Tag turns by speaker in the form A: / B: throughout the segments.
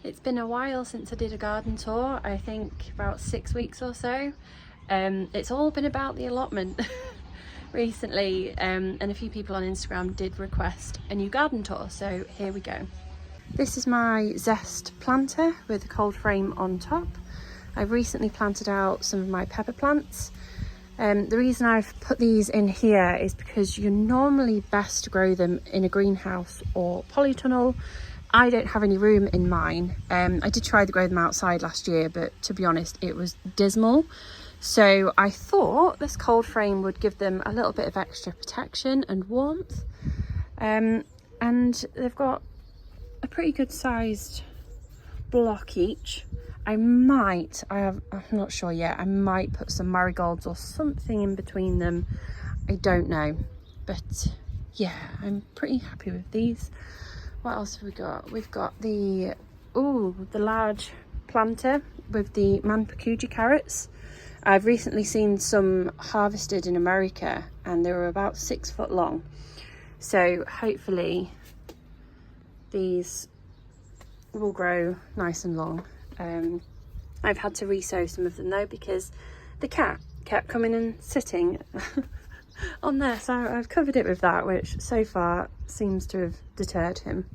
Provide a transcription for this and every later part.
A: It's been a while since I did a garden tour, I think about 6 weeks or so. It's all been about the allotment recently, and a few people on Instagram did request a new garden tour, so here we go. This is my Zest planter with a cold frame on top. I've recently planted out some of my pepper plants. The reason I've put these in here is because you're normally best to grow them in a greenhouse or polytunnel. I don't have any room in mine. I did try to grow them outside last year, but to be honest, it was dismal. So I thought this cold frame would give them a little bit of extra protection and warmth. And they've got a pretty good sized block each. I'm not sure yet, I might put some marigolds or something in between them. I don't know, but yeah, I'm pretty happy with these. What else have we got? We've got the large planter with the Manpakuji carrots. I've recently seen some harvested in America and they were about 6 foot long. So hopefully these will grow nice and long. I've had to re-sow some of them though because the cat kept coming and sitting on there, so I've covered it with that, which so far seems to have deterred him.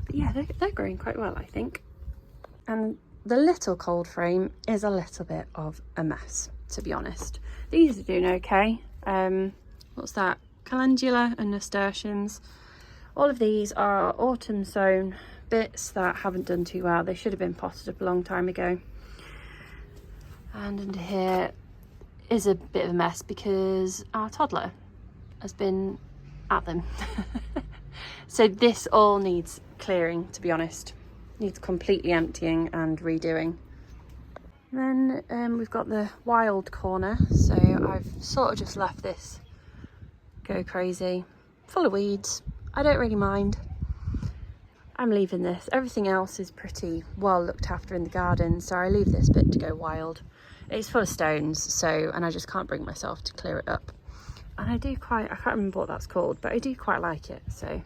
A: But yeah, they're growing quite well, I think. And the little cold frame is a little bit of a mess, to be honest. These are doing okay. What's that? Calendula and nasturtiums. All of these are autumn sown bits that haven't done too well. They should have been potted up a long time ago. And under here is a bit of a mess because our toddler has been at them. So this all needs clearing, to be honest. Needs completely emptying and redoing. Then we've got the wild corner, so I've sort of just left this go crazy, full of weeds. I don't really mind. I'm leaving this. Everything else is pretty well looked after in the garden, so I leave this bit to go wild. It's full of stones, and I just can't bring myself to clear it up. And I can't remember what that's called, but I do quite like it, so.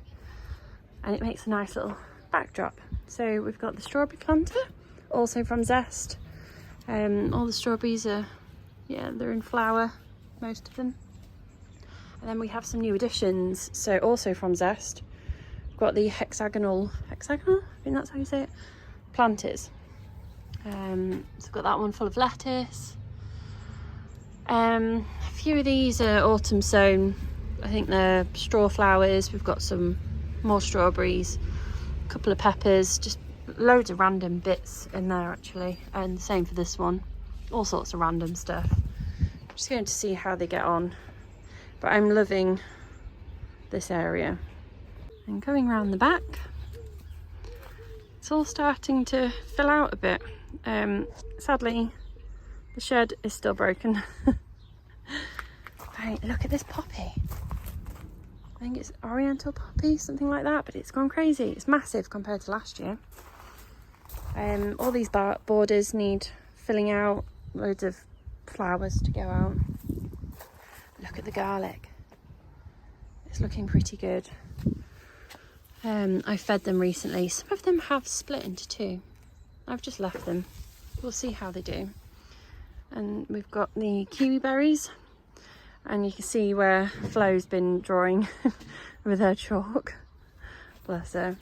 A: And it makes a nice little backdrop. So we've got the strawberry planter, also from Zest. All the strawberries are, they're in flower, most of them. And then we have some new additions, so also from Zest. We've got the hexagonal, I think that's how you say it, planters. So I've got that one full of lettuce. A few of these are autumn sown. I think they're straw flowers. We've got some more strawberries, a couple of peppers, just loads of random bits in there actually. And the same for this one, all sorts of random stuff. Just going to see how they get on. But I'm loving this area. And coming round the back, it's all starting to fill out a bit. Sadly, the shed is still broken. Right, look at this poppy. I think it's oriental poppy, something like that, but it's gone crazy. It's massive compared to last year. All these borders need filling out, loads of flowers to go out. Look at the garlic. It's looking pretty good. I fed them recently. Some of them have split into two. I've just left them. We'll see how they do. And we've got the kiwi berries, and you can see where Flo's been drawing with her chalk. Bless her.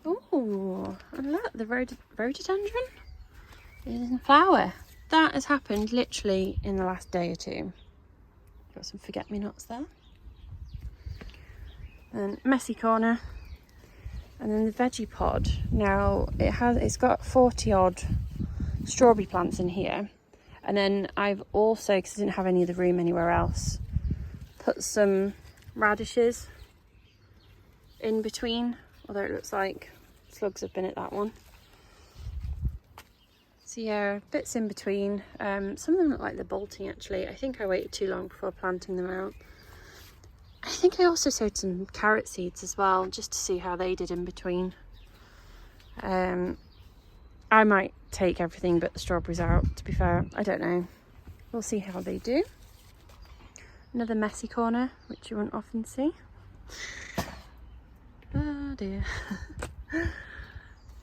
A: Oh, and look, the rhododendron is in flower. That has happened literally in the last day or two. Got some forget-me-nots there. And messy corner. And then the veggie pod. Now it's got 40 odd strawberry plants in here. And then I've also, because I didn't have any of the room anywhere else, put some radishes in between, although it looks like slugs have been at that one. So yeah, bits in between. Some of them look like they're bolting actually. I think I waited too long before planting them out. I think I also sowed some carrot seeds as well, just to see how they did in between. I might take everything but the strawberries out, to be fair. I don't know. We'll see how they do. Another messy corner, which you won't often see. Oh dear.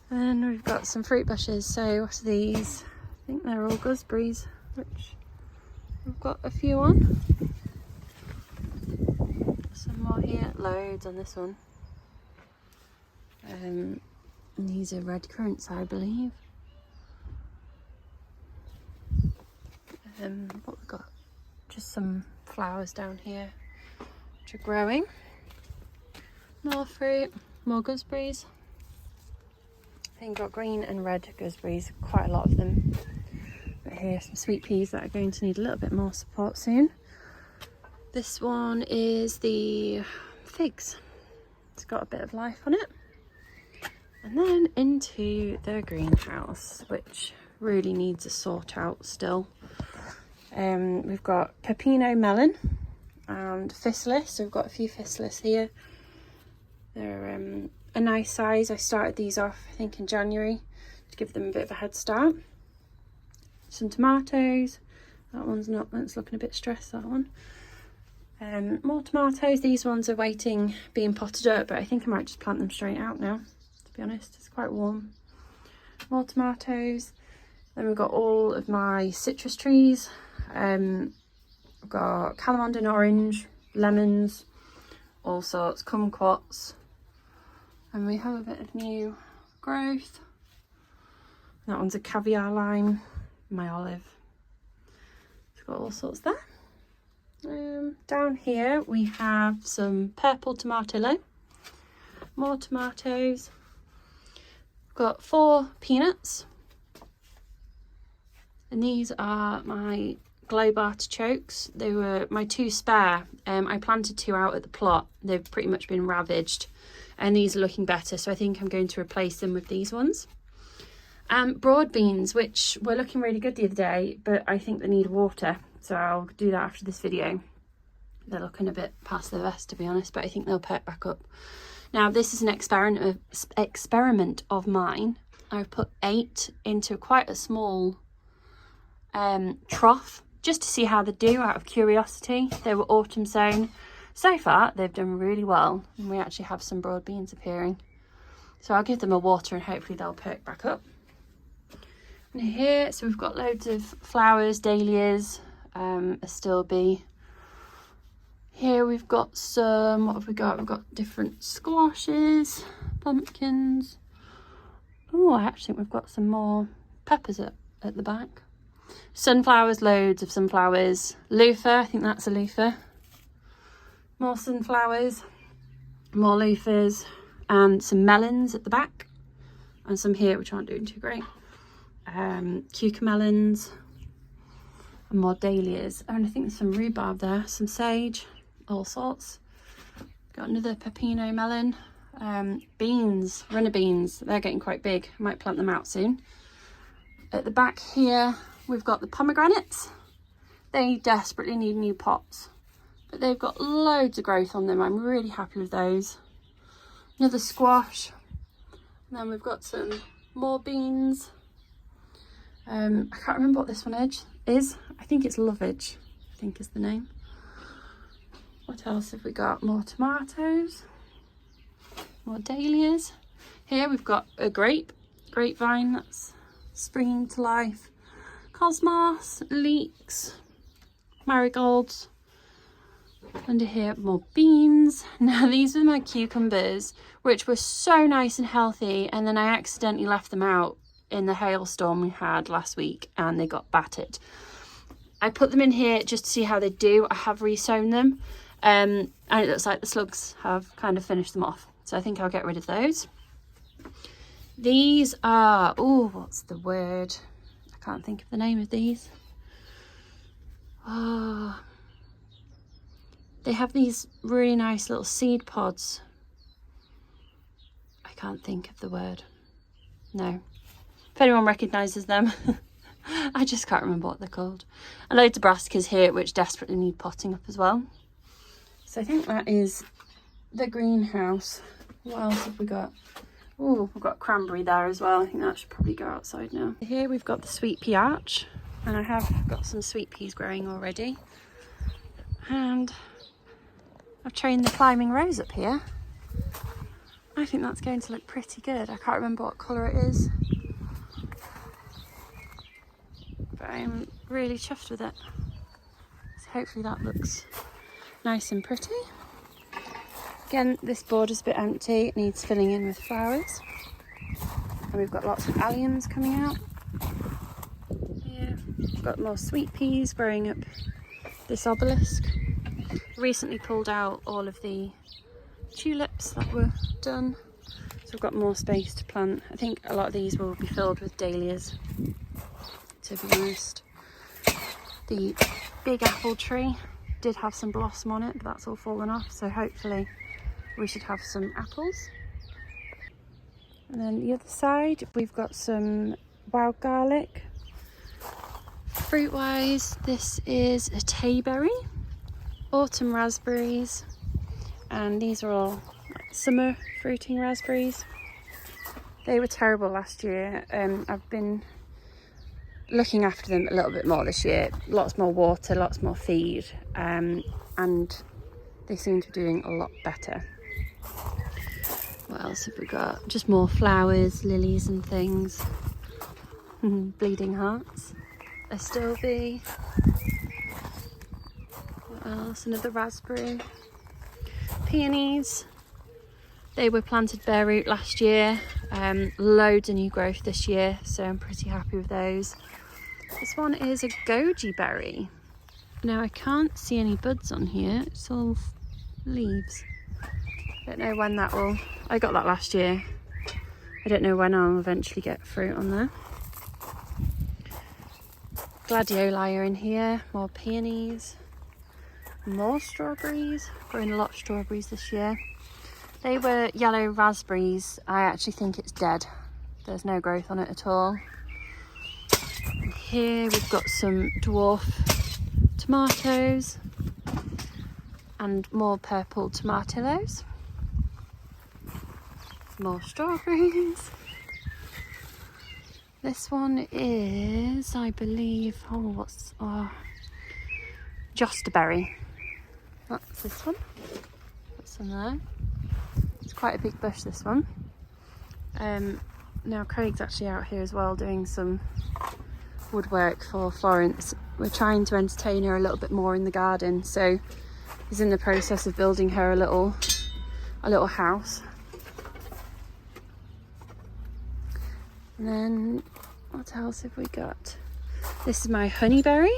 A: And then we've got some fruit bushes. So what are these? I think they're all gooseberries, which we've got a few on. Some more here, loads on this one. And these are red currants, I believe. What we've got, just some flowers down here which are growing. More fruit, more gooseberries. I think we've got green and red gooseberries, quite a lot of them. But here, some sweet peas that are going to need a little bit more support soon. This one is the figs. It's got a bit of life on it. And then into the greenhouse, which really needs a sort out still. We've got pepino melon and physalis. So we've got a few physalis here. They're a nice size. I started these off, I think, in January to give them a bit of a head start. Some tomatoes. That one's not, that's looking a bit stressed, that one. More tomatoes. These ones are waiting, being potted up, but I think I might just plant them straight out now, to be honest. It's quite warm. More tomatoes. Then we've got all of my citrus trees. We've got calamondin orange, lemons, all sorts, kumquats. And we have a bit of new growth. That one's a caviar lime, my olive. It's got all sorts there. Down here we have some purple tomatillo, more tomatoes. We've got 4 peanuts. And these are my globe artichokes. They were my 2 spare. I planted 2 out at the plot. They've pretty much been ravaged. And these are looking better. So I think I'm going to replace them with these ones. Broad beans, which were looking really good the other day, but I think they need water. So I'll do that after this video. They're looking a bit past their best, to be honest, but I think they'll perk back up. Now, this is an experiment of mine. I've put 8 into quite a small trough just to see how they do out of curiosity. They were autumn sown. So far they've done really well, and we actually have some broad beans appearing. So I'll give them a water and hopefully they'll perk back up. And here, so we've got loads of flowers, dahlias, astilbe. Here we've got some, what have we got? We've got different squashes, pumpkins. Oh, I actually think we've got some more peppers at the back. Sunflowers, loads of sunflowers. Loofah, I think that's a loofah. More sunflowers, more loofahs, and some melons at the back. And some here which aren't doing too great. Cucamelons, and more dahlias. And I think there's some rhubarb there, some sage, all sorts. Got another pepino melon. Beans, runner beans, they're getting quite big. I might plant them out soon. At the back here, we've got the pomegranates. They desperately need new pots, but they've got loads of growth on them. I'm really happy with those. Another squash. And then we've got some more beans. I can't remember what this one is. I think it's lovage, I think is the name. What else have we got? More tomatoes. More dahlias. Here we've got a grapevine that's springing to life. Cosmos, leeks, marigolds. Under here, more beans. Now these are my cucumbers, which were so nice and healthy, and then I accidentally left them out in the hailstorm we had last week and they got battered. I put them in here just to see how they do. I have resown them, and it looks like the slugs have kind of finished them off. So I think I'll get rid of those. These are, oh, what's the word? I can't think of the name of these. Oh, they have these really nice little seed pods. I can't think of the word. No. If anyone recognises them, I just can't remember what they're called. And loads of brassicas here, which desperately need potting up as well. So I think that is the greenhouse. What else have we got? Oh, we've got cranberry there as well. I think that should probably go outside now. Here we've got the sweet pea arch, and I have got some sweet peas growing already. And I've trained the climbing rose up here. I think that's going to look pretty good. I can't remember what colour it is, but I'm really chuffed with it. So hopefully that looks nice and pretty. Again, this border's a bit empty, it needs filling in with flowers. And we've got lots of alliums coming out. Here, we've got more sweet peas growing up this obelisk. Recently pulled out all of the tulips that were done, so we've got more space to plant. I think a lot of these will be filled with dahlias, to be honest. The big apple tree did have some blossom on it, but that's all fallen off, so hopefully we should have some apples. And then the other side, we've got some wild garlic. Fruit wise, this is a tayberry, autumn raspberries, and these are all summer fruiting raspberries. They were terrible last year. I've been looking after them a little bit more this year. Lots more water, lots more feed, and they seem to be doing a lot better. What else have we got? Just more flowers, lilies and things. Bleeding hearts. A stilby. What else? Another raspberry. Peonies. They were planted bare root last year. Loads of new growth this year, so I'm pretty happy with those. This one is a goji berry. Now I can't see any buds on here, it's all leaves. Don't know when that will... I got that last year. I don't know when I'll eventually get fruit on there. Gladioli are in here, more peonies, more strawberries. Growing a lot of strawberries this year. They were yellow raspberries. I actually think it's dead. There's no growth on it at all. And here we've got some dwarf tomatoes and more purple tomatillos. More strawberries. This one is, I believe, josterberry. That's this one. Put some there. It's quite a big bush, this one. Now Craig's actually out here as well doing some woodwork for Florence. We're trying to entertain her a little bit more in the garden, so he's in the process of building her a little house. And then what else have we got? This is my honeyberry,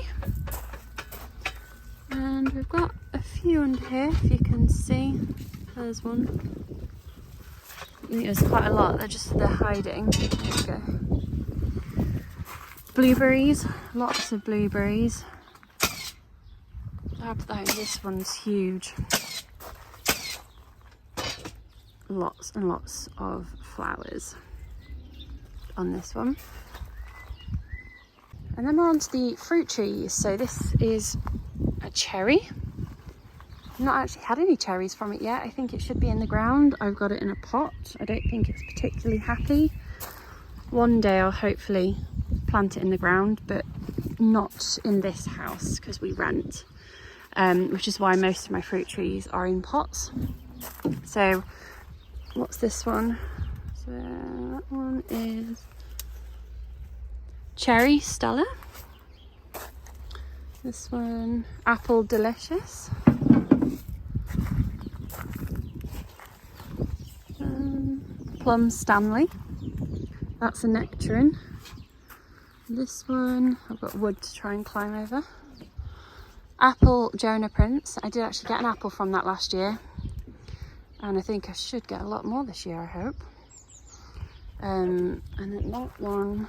A: and we've got a few under here, if you can see. There's one. There's quite a lot. They're hiding. There we go. Blueberries, lots of blueberries. This one's huge. Lots and lots of flowers on this one. And then we're on to the fruit trees. So this is a cherry. I've not actually had any cherries from it yet. I think it should be in the ground. I've got it in a pot. I don't think it's particularly happy. One day I'll hopefully plant it in the ground, but not in this house because we rent, which is why most of my fruit trees are in pots. So what's this one? So that one is Cherry Stella. This one, Apple Delicious. Plum Stanley. That's a nectarine. This one, I've got wood to try and climb over. Apple Jonah Prince. I did actually get an apple from that last year, and I think I should get a lot more this year, I hope. And then that one,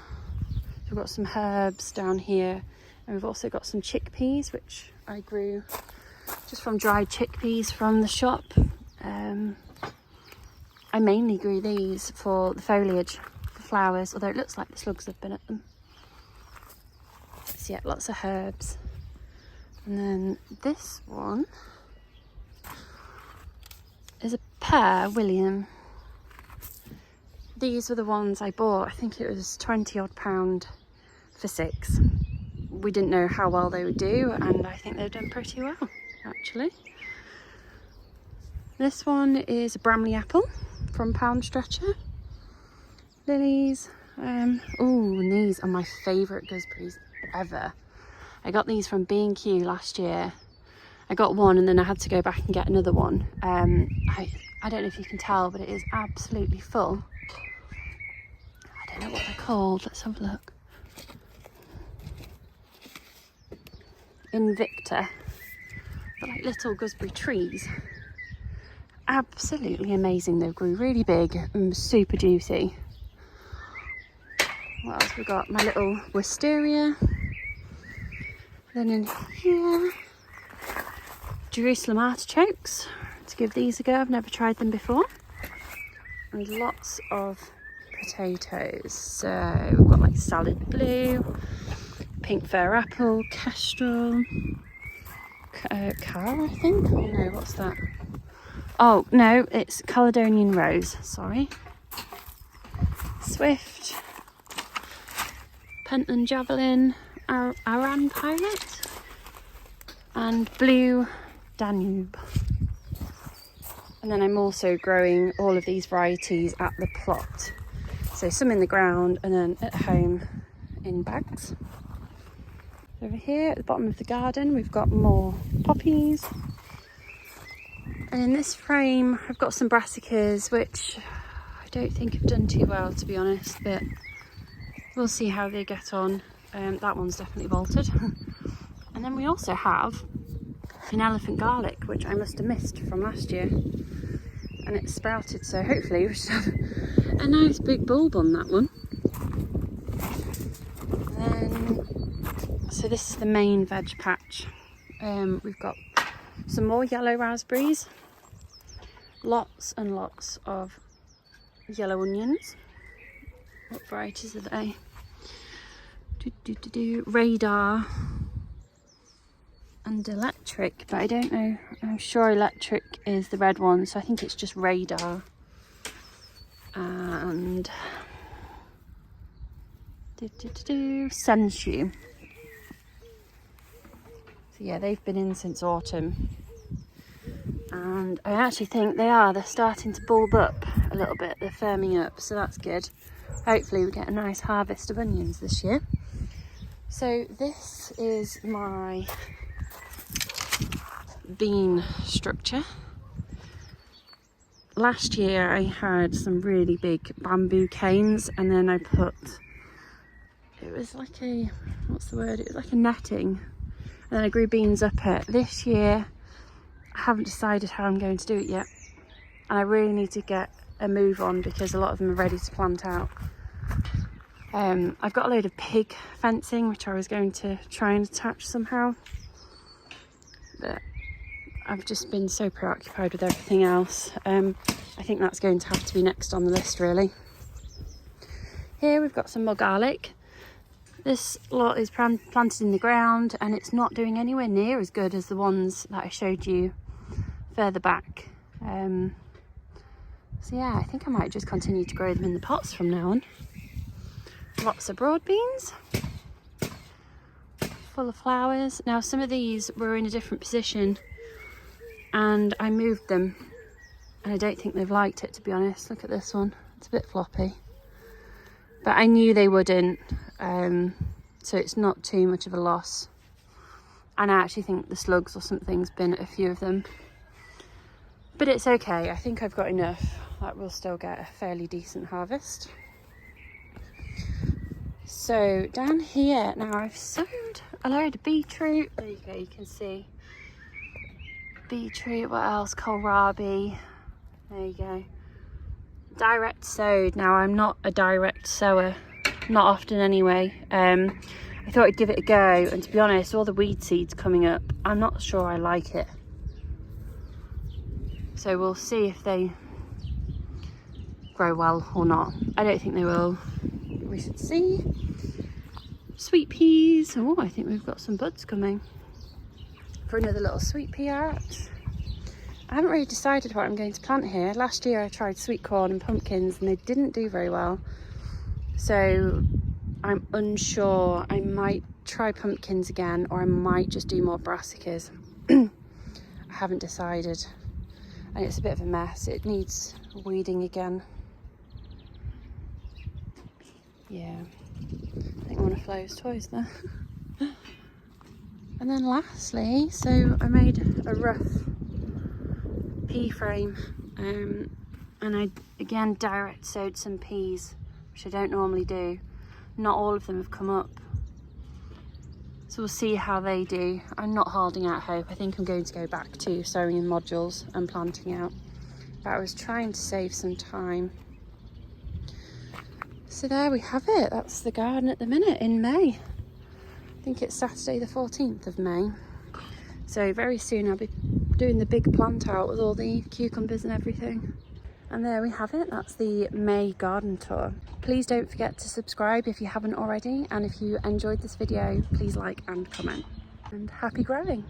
A: we've got some herbs down here, and we've also got some chickpeas, which I grew just from dried chickpeas from the shop. I mainly grew these for the foliage, for flowers, although it looks like the slugs have been at them. So yeah, lots of herbs. And then this one is a pear William. These were the ones I bought. I think it was £20 odd for 6. We didn't know how well they would do, and I think they've done pretty well, actually. This one is a Bramley apple. from Pound Stretcher. Lilies. Oh, and these are my favourite gooseberries ever. I got these from B&Q last year. I got one and then I had to go back and get another one. I don't know if you can tell, but it is absolutely full. I don't know what they're called. Let's have a look. Invicta. They're like little gooseberry trees. Absolutely amazing. They grew really big and super juicy. What else we got? My little wisteria. Then in here, Jerusalem artichokes. To give these a go, I've never tried them before. And lots of potatoes. So we've got like salad blue, pink fir apple, kestrel, car, I think. Oh no, what's that? Oh no, it's Caledonian rose. Sorry. Swift, Pentland javelin, Aran pilot, and blue Danube. And then I'm also growing all of these varieties at the plot. So some in the ground and then at home in bags. Over here at the bottom of the garden we've got more poppies. And in this frame I've got some brassicas, which I don't think have done too well, to be honest, but we'll see how they get on. That one's definitely bolted. And then we also have an elephant garlic, which I must have missed from last year. And it's sprouted, so hopefully we should have a nice big bulb on that one. So this is the main veg patch. We've got some more yellow raspberries, lots and lots of yellow onions. What varieties are they? Radar and electric, but I don't know. I'm sure electric is the red one, so I think it's just radar. And Senshu. So yeah, they've been in since autumn, and I actually think they're starting to bulb up a little bit. They're firming up, so that's good. Hopefully we get a nice harvest of onions this year. So this is my bean structure. Last year I had some really big bamboo canes, and then I put, it was like a, what's the word? It was like a netting, and then I grew beans up it. This year I haven't decided how I'm going to do it yet, and I really need to get a move on because a lot of them are ready to plant out. I've got a load of pig fencing which I was going to try and attach somehow, but I've just been so preoccupied with everything else. I think that's going to have to be next on the list, really. Here we've got some more garlic. This lot is planted in the ground and it's not doing anywhere near as good as the ones that I showed you further back. So yeah, I think I might just continue to grow them in the pots from now on. Lots of broad beans, full of flowers. Now some of these were in a different position and I moved them, and I don't think they've liked it, to be honest. Look at this one, it's a bit floppy, but I knew they wouldn't, so it's not too much of a loss. And I actually think the slugs or something's been at a few of them, but it's okay. I think I've got enough that we'll still get a fairly decent harvest. So down here now I've sowed a load of beetroot. There you go, you can see beetroot. What else? Kohlrabi. There you go. Direct sowed. Now I'm not a direct sower, not often anyway. I thought I'd give it a go, and to be honest, all the weed seeds coming up, I'm not sure I like it. So we'll see if they grow well or not. I don't think they will. We should see. Sweet peas. Oh, I think we've got some buds coming for another little sweet pea arch. I haven't really decided what I'm going to plant here. Last year I tried sweet corn and pumpkins and they didn't do very well. So I'm unsure. I might try pumpkins again, or I might just do more brassicas. I haven't decided. and it's a bit of a mess. It needs weeding again. Yeah, I think one of Flo's toys there. And then lastly, so I made a rough pea frame, and I again direct sowed some peas, which I don't normally do. Not all of them have come up, so we'll see how they do. I'm not holding out hope. I think I'm going to go back to sowing in modules and planting out, but I was trying to save some time. So there we have it. That's the garden at the minute in May. I think it's Saturday the 14th of May. So very soon I'll be doing the big plant out with all the cucumbers and everything. And there we have it. That's the May garden tour. Please don't forget to subscribe if you haven't already. And if you enjoyed this video, please like and comment. And happy growing.